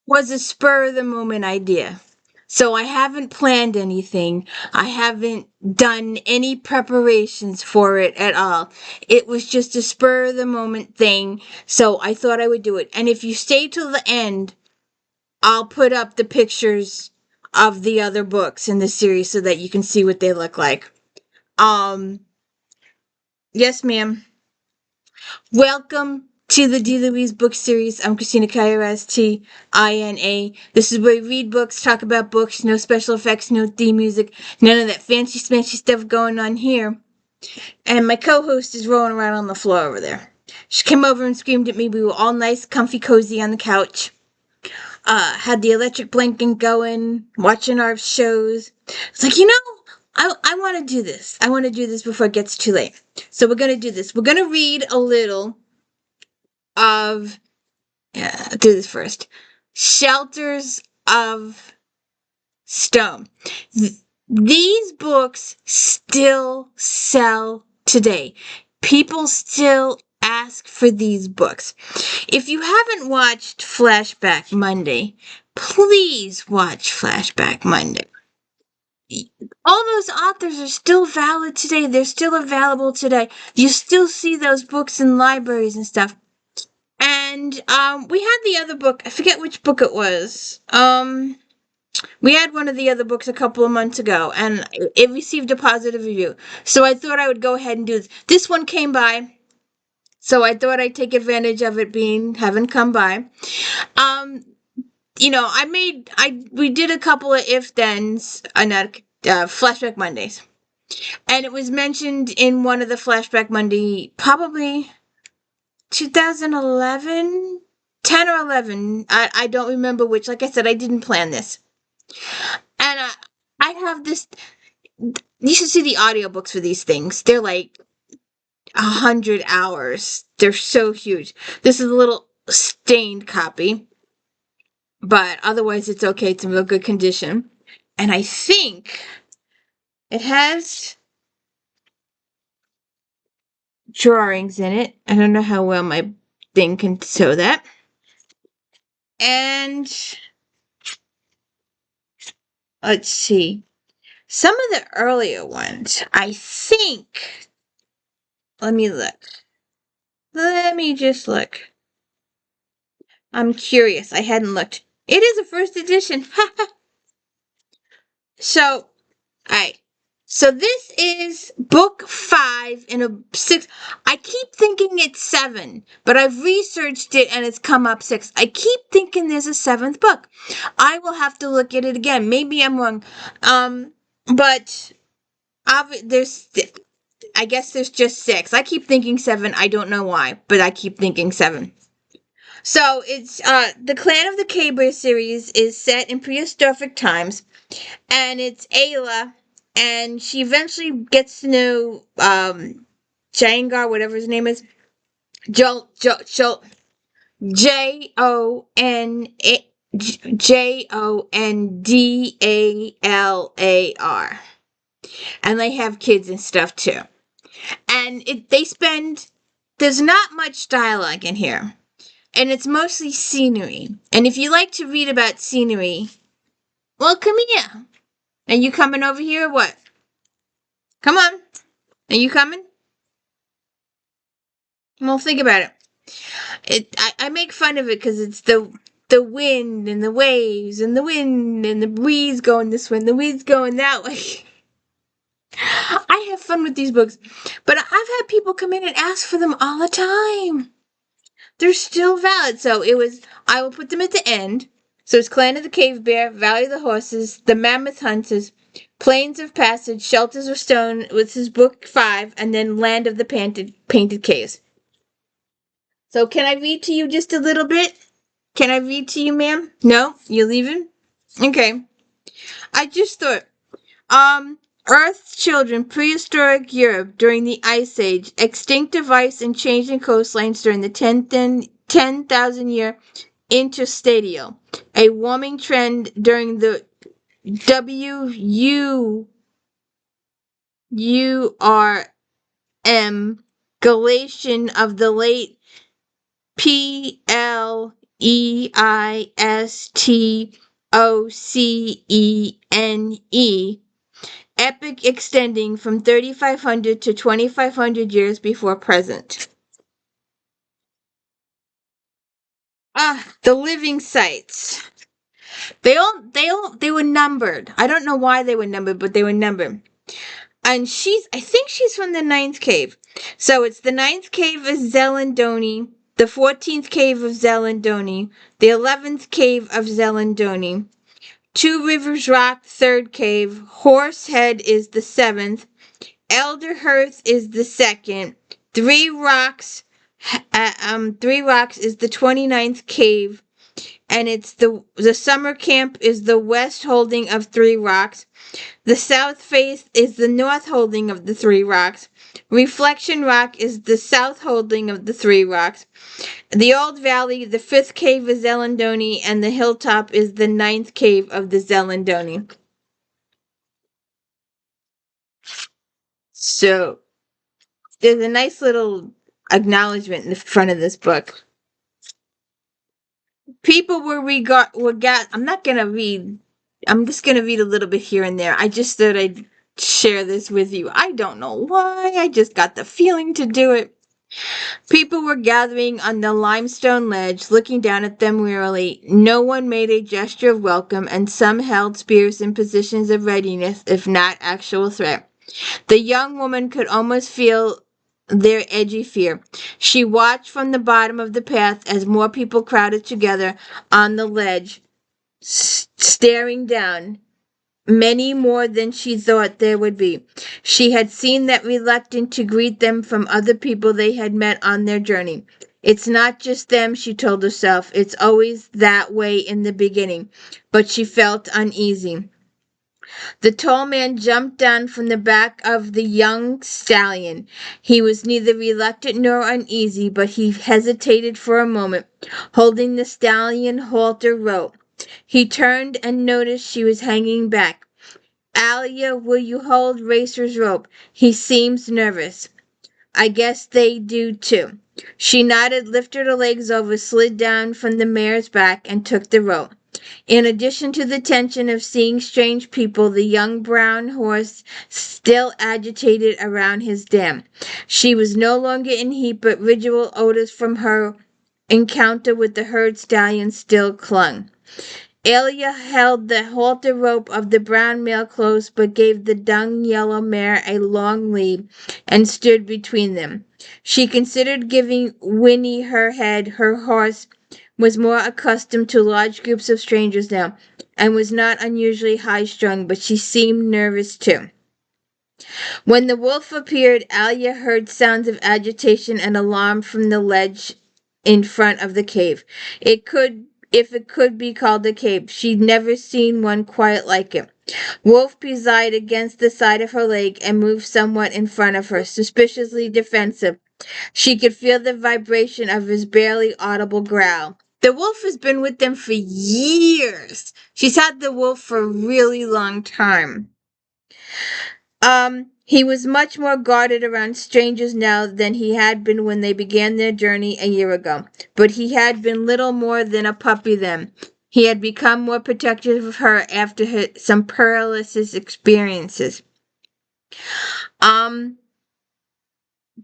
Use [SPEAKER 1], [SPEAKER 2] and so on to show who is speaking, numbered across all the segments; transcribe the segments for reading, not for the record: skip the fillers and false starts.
[SPEAKER 1] was a spur of the moment idea. So I haven't planned anything. I haven't done any preparations for it at all. It was just a spur of the moment thing. So I thought I would do it. And if you stay till the end, I'll put up the pictures of the other books in the series so that you can see what they look like. Yes, ma'am. Welcome to the D. Louise book series. I'm Christina Kairas, This is where we read books, talk about books, no special effects, no theme music, none of that fancy smashy stuff going on here. And my co-host is rolling around on the floor over there. She came over and screamed at me. We were all nice, comfy, cozy on the couch. Had the electric blanket going, watching our shows. It's like, I want to do this. I want to do this before it gets too late. So we're going to do this. We're going to read a little of, I'll do this first. Shelters of Stone. These books still sell today. People still ask for these books. If you haven't watched Flashback Monday, please watch Flashback Monday. All those authors are still valid today. They're still available today. You still see those books in libraries and stuff. And we had the other book. I forget which book it was. We had one of the other books a couple of months ago, and it received a positive review. So I thought I would go ahead and do this. This one came by, so I thought I'd take advantage of it having come by. We did a couple of if-thens, Flashback Mondays. And it was mentioned in one of the Flashback Monday, probably 2011, 10 or 11. I don't remember which. Like I said, I didn't plan this. And I have this. You should see the audiobooks for these things. They're like 100 hours. They're so huge. This is a little stained copy, but otherwise it's okay. It's in real good condition. And I think it has drawings in it. I don't know how well my thing can show that. And let's see. Some of the earlier ones, I think. Let me look. Let me just look. I'm curious. I hadn't looked. It is a first edition. So, alright. So this is book 5 in a 6. I keep thinking it's 7, but I've researched it and it's come up 6. I keep thinking there's a 7th book. I will have to look at it again. Maybe I'm wrong. But I guess there's just 6. I keep thinking 7. I don't know why, but I keep thinking 7. So it's the Clan of the Caber series is set in prehistoric times, and it's Ayla, and she eventually gets to know Jangar, whatever his name is, Jondalar, and they have kids and stuff too. And there's not much dialogue in here. And it's mostly scenery. And if you like to read about scenery, well, come here. Are you coming over here or what? Come on. Are you coming? Well, think about it. I make fun of it because it's the wind and the waves and the wind and the breeze going this way and the breeze going that way. I have fun with these books. But I've had people come in and ask for them all the time. They're still valid. So I will put them at the end. So it's Clan of the Cave Bear, Valley of the Horses, The Mammoth Hunters, Plains of Passage, Shelters of Stone, which is book 5, and then Land of the Painted Caves. So can I read to you just a little bit? Can I read to you, ma'am? No? You're leaving? Okay. I just thought, Earth's children, prehistoric Europe during the Ice Age, extinctive ice and changing coastlines during the 10,000-year interstadial, a warming trend during the WURM glaciation of the late Pleistocene Eistocene, epic extending from 3,500 to 2,500 years before present. The living sites. They were numbered. I don't know why they were numbered, but they were numbered. And I think she's from the ninth cave. So it's the ninth cave of Zelandonii, the 14th cave of Zelandonii, the 11th cave of Zelandonii, Two Rivers Rock, third cave, Horsehead is the 7th, Elderhearth is the 2nd, Three Rocks is the 29th cave, and it's the summer camp is the west holding of Three Rocks. The south face is the north holding of the Three Rocks. Reflection Rock is the south holding of the Three Rocks. The Old Valley, the 5th cave is Zelandonii, and the hilltop is the 9th cave of the Zelandonii. So, there's a nice little acknowledgement in the front of this book. People I'm not going to read, I'm just going to read a little bit here and there. I just thought I'd share this with you. I don't know why, I just got the feeling to do it. People were gathering on the limestone ledge, looking down at them wearily. No one made a gesture of welcome, and some held spears in positions of readiness, if not actual threat. The young woman could almost feel their edgy fear. She watched from the bottom of the path as more people crowded together on the ledge, staring down. Many more than she thought there would be. She had seen that reluctant to greet them from other people they had met on their journey. It's not just them, she told herself. It's always that way in the beginning. But she felt uneasy. The tall man jumped down from the back of the young stallion. He was neither reluctant nor uneasy, but he hesitated for a moment, holding the stallion halter rope. He turned and noticed she was hanging back. Alia, will you hold Racer's rope? He seems nervous. I guess they do too. She nodded, lifted her legs over, slid down from the mare's back, and took the rope. In addition to the tension of seeing strange people, the young brown horse still agitated around his dam. She was no longer in heat, but residual odors from her encounter with the herd stallion still clung. Alia held the halter rope of the brown mare close, but gave the dung-yellow mare a long lead and stood between them. She considered giving Whinney her head. Her horse was more accustomed to large groups of strangers now, and was not unusually high-strung, but she seemed nervous too. When the wolf appeared, Alia heard sounds of agitation and alarm from the ledge in front of the cave. If it could be called a cave. She'd never seen one quite like it. Wolf presided against the side of her leg and moved somewhat in front of her, suspiciously defensive. She could feel the vibration of his barely audible growl. The wolf has been with them for years. She's had the wolf for a really long time. He was much more guarded around strangers now than he had been when they began their journey a year ago. But he had been little more than a puppy then. He had become more protective of her after some perilous experiences.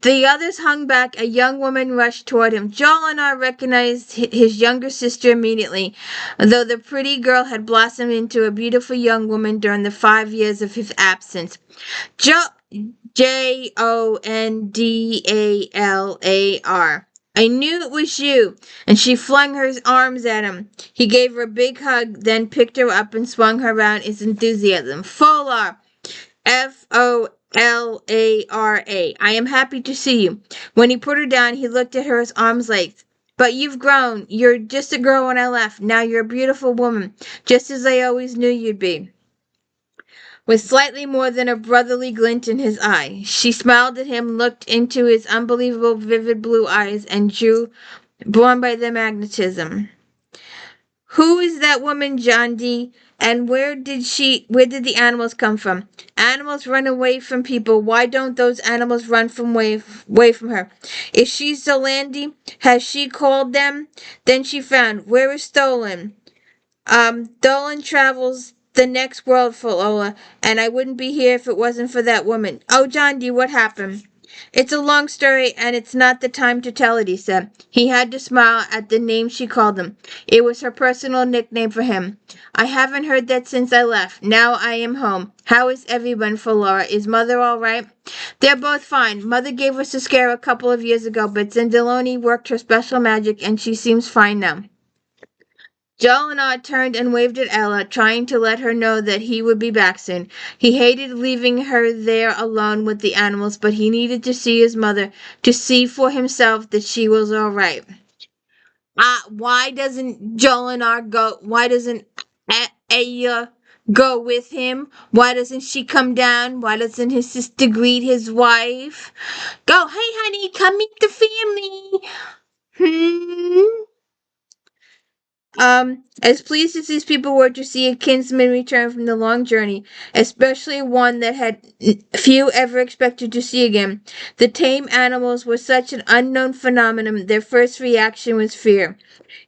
[SPEAKER 1] The others hung back. A young woman rushed toward him. Jolinar recognized his younger sister immediately, though the pretty girl had blossomed into a beautiful young woman during the 5 years of his absence. Jondalar. I knew it was you, and she flung her arms at him. He gave her a big hug, then picked her up and swung her around in enthusiasm. Folar. Folara. I am happy to see you. When he put her down, he looked at her at arm's length. But you've grown. You're just a girl when I left. Now you're a beautiful woman, just as I always knew you'd be. With slightly more than a brotherly glint in his eye, she smiled at him, looked into his unbelievable vivid blue eyes, and drew, borne by their magnetism. Who is that woman, Jondi? And where did the animals come from? Animals run away from people. Why don't those animals run away from her? Is she Zelandonii? Has she called them? Then she found, where is Stolen? Dolan travels the next world for Lola, and I wouldn't be here if it wasn't for that woman. Oh, John D, what happened? It's a long story, and it's not the time to tell it, he said. He had to smile at the name she called him. It was her personal nickname for him. I haven't heard that since I left. Now I am home. How is everyone for Laura? Is Mother all right? They're both fine. Mother gave us a scare a couple of years ago, but Zelandonii worked her special magic, and she seems fine now. Zelandonii turned and waved at Ella, trying to let her know that he would be back soon. He hated leaving her there alone with the animals, but he needed to see his mother, to see for himself that she was all right. Why doesn't Zelandonii go? Why doesn't Aya go with him? Why doesn't she come down? Why doesn't his sister greet his wife? Go, hey honey, come meet the family. As pleased as these people were to see a kinsman return from the long journey, especially one that had few ever expected to see again, the tame animals were such an unknown phenomenon, their first reaction was fear.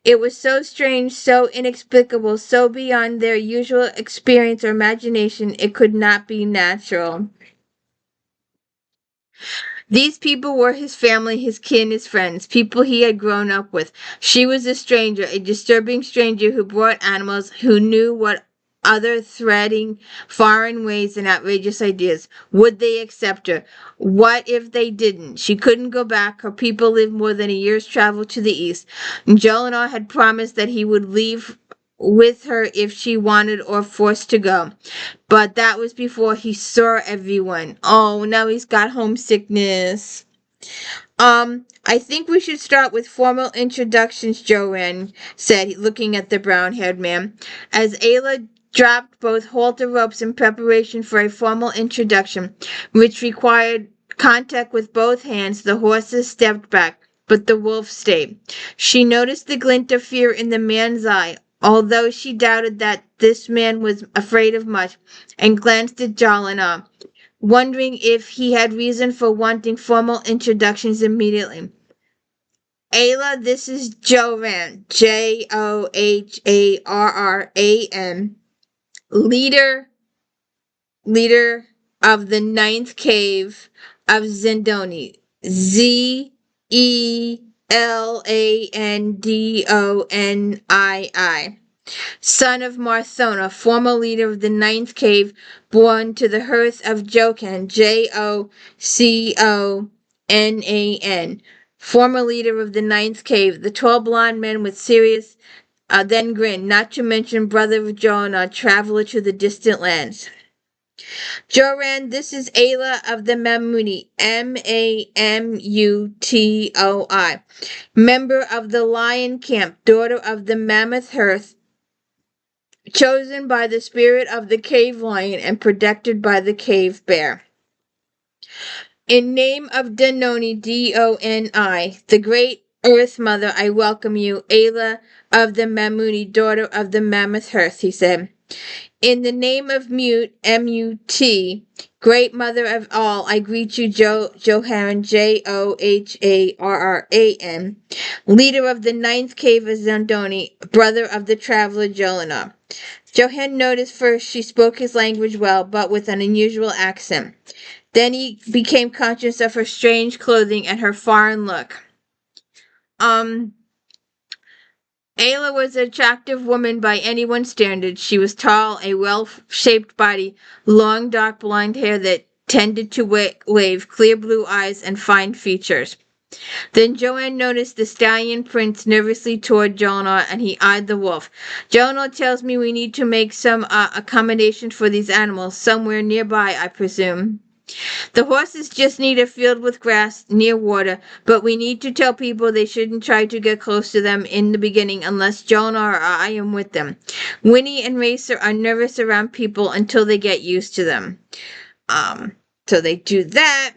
[SPEAKER 1] It was so strange, so inexplicable, so beyond their usual experience or imagination, it could not be natural. These people were his family, his kin, his friends, people he had grown up with. She was a stranger, a disturbing stranger who brought animals, who knew what other threading foreign ways and outrageous ideas. Would they accept her? What if they didn't? She couldn't go back. Her people lived more than a year's travel to the east. And Zelandonii had promised that he would leave with her if she wanted or forced to go. But that was before he saw everyone. Oh, now he's got homesickness. I think we should start with formal introductions, Joanne said, looking at the brown-haired man. As Ayla dropped both halter ropes in preparation for a formal introduction, which required contact with both hands, the horses stepped back, but the wolf stayed. She noticed the glint of fear in the man's eye, although she doubted that this man was afraid of much, and glanced at Zelandonii, wondering if he had reason for wanting formal introductions immediately. Ayla, this is Joran, Joharran, leader of the ninth cave of Zelandonii, Zelandonii, son of Marthona, former leader of the ninth cave, born to the hearth of Jocan, Joconan, former leader of the ninth cave. The tall blond men with serious then grinned, not to mention brother of Jonah, traveler to the distant lands. Joran, this is Ayla of the Mamutoi, Mamutoi, member of the Lion Camp, daughter of the Mammoth Hearth, chosen by the spirit of the cave lion and protected by the cave bear. In name of Danoni, Doni, the great Earth Mother, I welcome you, Ayla of the Mamutoi, daughter of the Mammoth Hearth, he said. In the name of Mute, M-U-T, great Mother of all, I greet you, Joharran, Joharran, leader of the ninth cave of Zelandonii, brother of the traveler Zelandonii. Johann noticed first she spoke his language well, but with an unusual accent. Then he became conscious of her strange clothing and her foreign look. Ayla was an attractive woman by anyone's standards. She was tall, a well-shaped body, long dark blonde hair that tended to wave, clear blue eyes, and fine features. Then Joanne noticed the stallion prince nervously toward Zelandonii, and he eyed the wolf. Zelandonii tells me we need to make some accommodation for these animals, somewhere nearby, I presume. The horses just need a field with grass near water, but we need to tell people they shouldn't try to get close to them in the beginning unless Zelandonii or I am with them. Whinney and Racer are nervous around people until they get used to them. So they do that.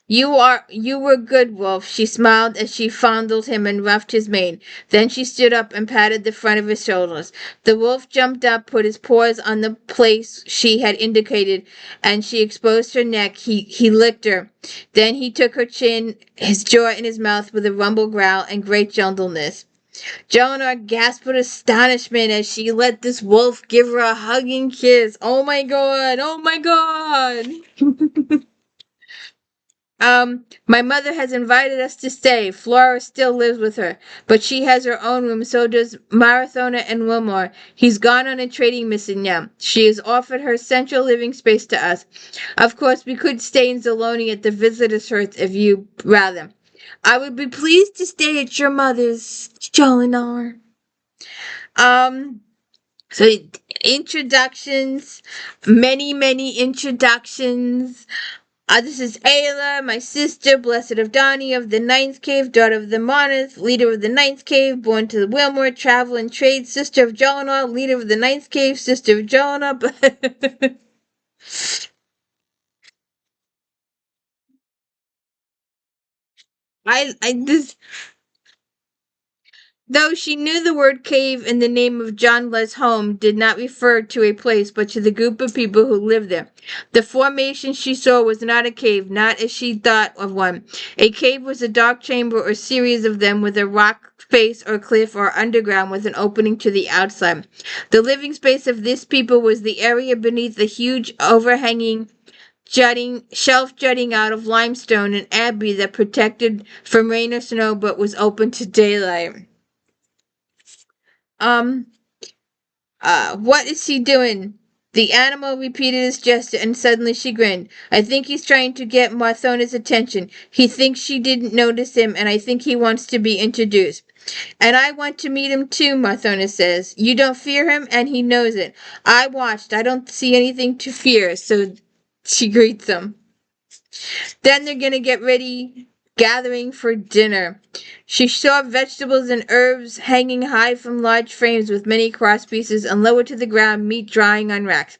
[SPEAKER 1] You were good, Wolf, she smiled as she fondled him and ruffed his mane. Then she stood up and patted the front of his shoulders. The wolf jumped up, put his paws on the place she had indicated, and she exposed her neck. He licked her. Then he took her chin, his jaw in his mouth with a rumble growl and great gentleness. Jolinar gasped with astonishment as she let this wolf give her a hugging kiss. Oh my god! Oh my god! My mother has invited us to stay. Flora still lives with her, but she has her own room, so does Marathona and Wilmore. He's gone on a trading mission now. She has offered her central living space to us. Of course, we could stay in Zelandonii at the visitors' hut if you rather. I would be pleased to stay at your mother's, Jolinar. Um, so introductions, many introductions. This is Ayla, my sister, blessed of Donnie of the Ninth Cave, daughter of the Moneth, leader of the Ninth Cave, born to the Wilmore, travel and trade, sister of Jolinar, leader of the Ninth Cave, sister of Jolinar. This, though she knew the word cave in the name of Jondalar's home did not refer to a place but to the group of people who lived there. The formation she saw was not a cave, not as she thought of one. A cave was a dark chamber or series of them with a rock face or cliff or underground with an opening to the outside. The living space of this people was the area beneath the huge overhanging jutting out of limestone and abbey that protected from rain or snow but was open to daylight. Um, what is he doing? The animal repeated his gesture, and suddenly she grinned. I think he's trying to get Marthona's attention. He thinks she didn't notice him, and I think he wants to be introduced. And I want to meet him too, Marthona says. You don't fear him, and he knows it. I watched. I don't see anything to fear, so she greets him. Then they're gonna get ready, gathering for dinner. She saw vegetables and herbs hanging high from large frames with many cross pieces, and lower to the ground, meat drying on racks.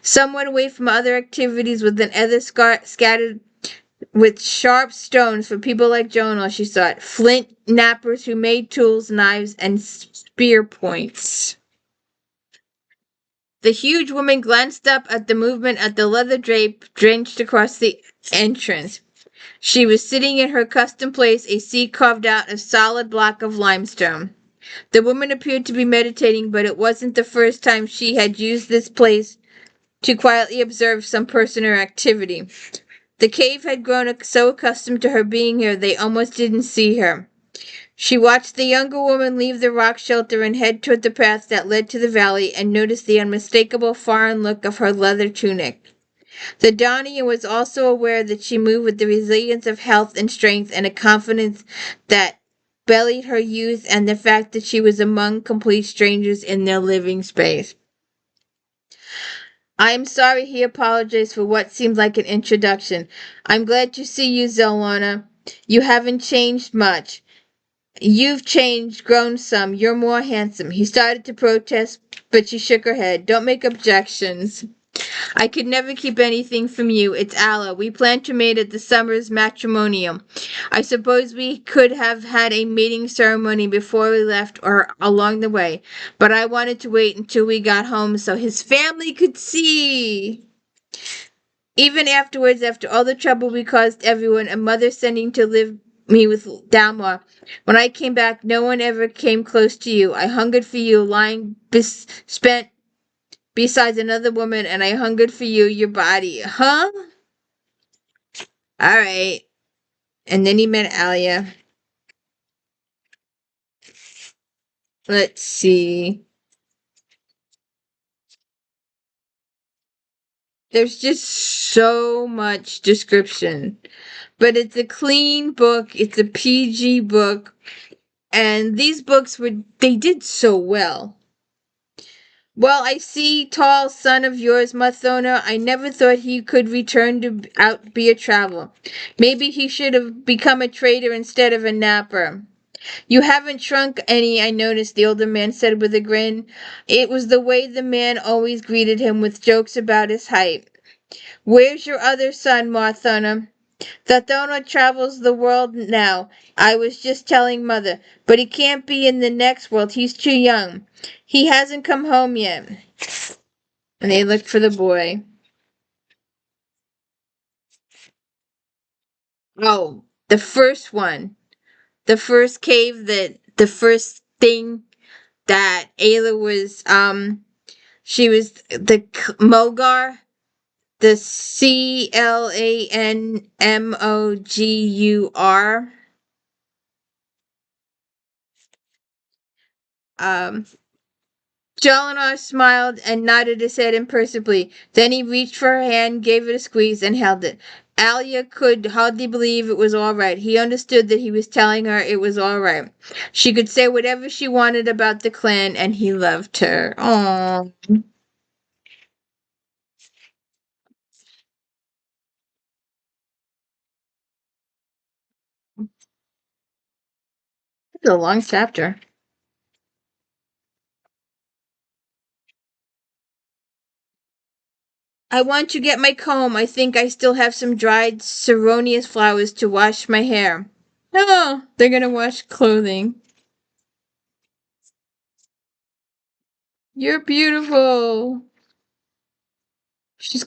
[SPEAKER 1] Somewhat away from other activities, with an other scattered with sharp stones for people like Jonah, she thought. Flint knappers who made tools, knives, and spear points. The huge woman glanced up at the movement at the leather drape drenched across the entrance. She was sitting in her accustomed place, a seat carved out of solid block of limestone. The woman appeared to be meditating, but it wasn't the first time she had used this place to quietly observe some person or activity. The cave had grown so accustomed to her being here they almost didn't see her. She watched the younger woman leave the rock shelter and head toward the path that led to the valley and noticed the unmistakable foreign look of her leather tunic. The Donnie was also aware that she moved with the resilience of health and strength and a confidence that belied her youth and the fact that she was among complete strangers in their living space. I am sorry, he apologized for what seemed like an introduction. I'm glad to see you, Zelona. You haven't changed much. You've changed, grown some. You're more handsome. He started to protest, but she shook her head. Don't make objections. I could never keep anything from you. It's Allah. We planned to mate at the summer's matrimonial. I suppose we could have had a mating ceremony before we left or along the way, but I wanted to wait until we got home so his family could see. Even afterwards, after all the trouble we caused everyone, and mother sending to live me with Dalmar, when I came back, no one ever came close to you. I hungered for you, lying spent besides another woman, and I hungered for you, your body. Huh? Alright. And then he met Alia. Let's see. There's just so much description. But it's a clean book. It's a PG book. And these books they did so well. Well, I see, tall son of yours, Mathona. I never thought he could return to be a traveler. Maybe he should have become a trader instead of a napper. You haven't shrunk any, I noticed, the older man said with a grin. It was the way the man always greeted him, with jokes about his height. Where's your other son, Mathona? Thatona travels the world now. I was just telling Mother. But he can't be in the next world. He's too young. He hasn't come home yet. And they looked for the boy. Oh, the first one. The first cave the first thing that Ayla was, she was the Mogar. The Clanmogur. Um, Jolinar smiled and nodded his head impersonally. Then he reached for her hand, gave it a squeeze, and held it. Alia could hardly believe it was all right. He understood that he was telling her it was all right. She could say whatever she wanted about the clan, and he loved her. Aww. It's a long chapter. I want to get my comb. I think I still have some dried ceronius flowers to wash my hair. Oh, they're gonna wash clothing. You're beautiful. She's.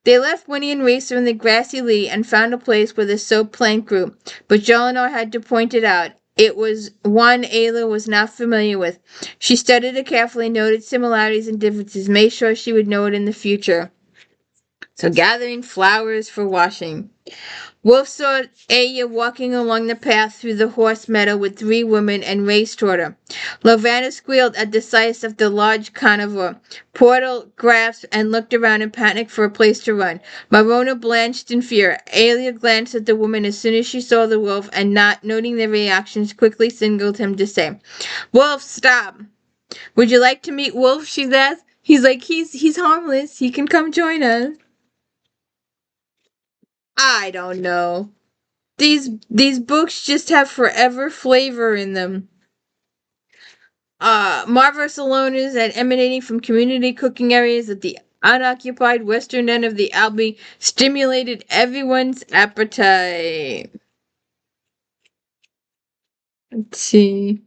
[SPEAKER 1] They left Whinney and Racer in the grassy lee and found a place where the soap plant grew, but Jolinar had to point it out. It was one Ayla was not familiar with. She studied it carefully, noted similarities and differences, made sure she would know it in the future. So gathering flowers for washing. Wolf saw Aya walking along the path through the horse meadow with three women and raced toward her. Lovana squealed at the sight of the large carnivore. Portal gasped and looked around in panic for a place to run. Marona blanched in fear. Alia glanced at the woman as soon as she saw the wolf and, not noting their reactions, quickly signaled him to say, "Wolf, stop! Would you like to meet Wolf?" she asked. He's like, he's harmless. He can come join us. I don't know. These books just have forever flavor in them. Marvelous aloners and emanating from community cooking areas at the unoccupied western end of the Albany stimulated everyone's appetite. Let's see.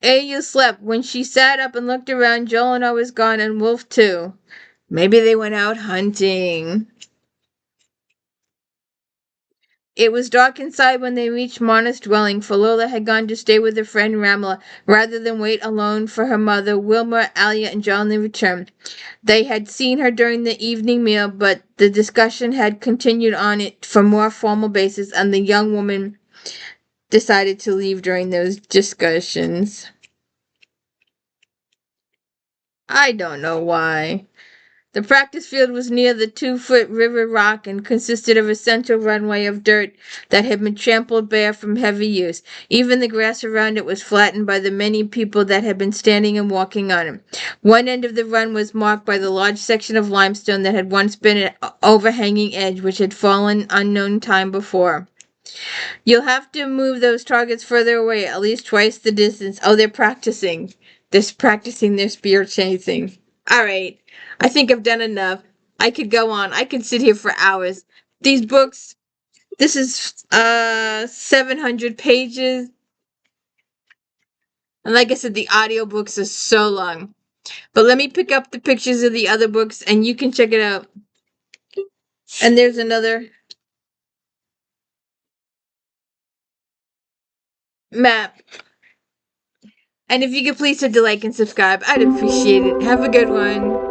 [SPEAKER 1] Aya slept. When she sat up and looked around, Jolene was gone and Wolf too. Maybe they went out hunting. It was dark inside when they reached Marna's dwelling, for Lola had gone to stay with her friend Ramla rather than wait alone for her mother, Wilma, Alia, and John to return. They had seen her during the evening meal, but the discussion had continued on it for more formal basis, and the young woman decided to leave during those discussions. I don't know why. The practice field was near the 2-foot river rock and consisted of a central runway of dirt that had been trampled bare from heavy use. Even the grass around it was flattened by the many people that had been standing and walking on it. One end of the run was marked by the large section of limestone that had once been an overhanging edge which had fallen unknown time before. You'll have to move those targets further away, at least twice the distance. Oh, they're practicing. They're practicing their spear chasing. All right. I think I've done enough. I could go on. I could sit here for hours. These books, this is 700 pages. And like I said, the audiobooks are so long. But let me pick up the pictures of the other books and you can check it out. And there's another map. And if you could please hit the like and subscribe, I'd appreciate it. Have a good one.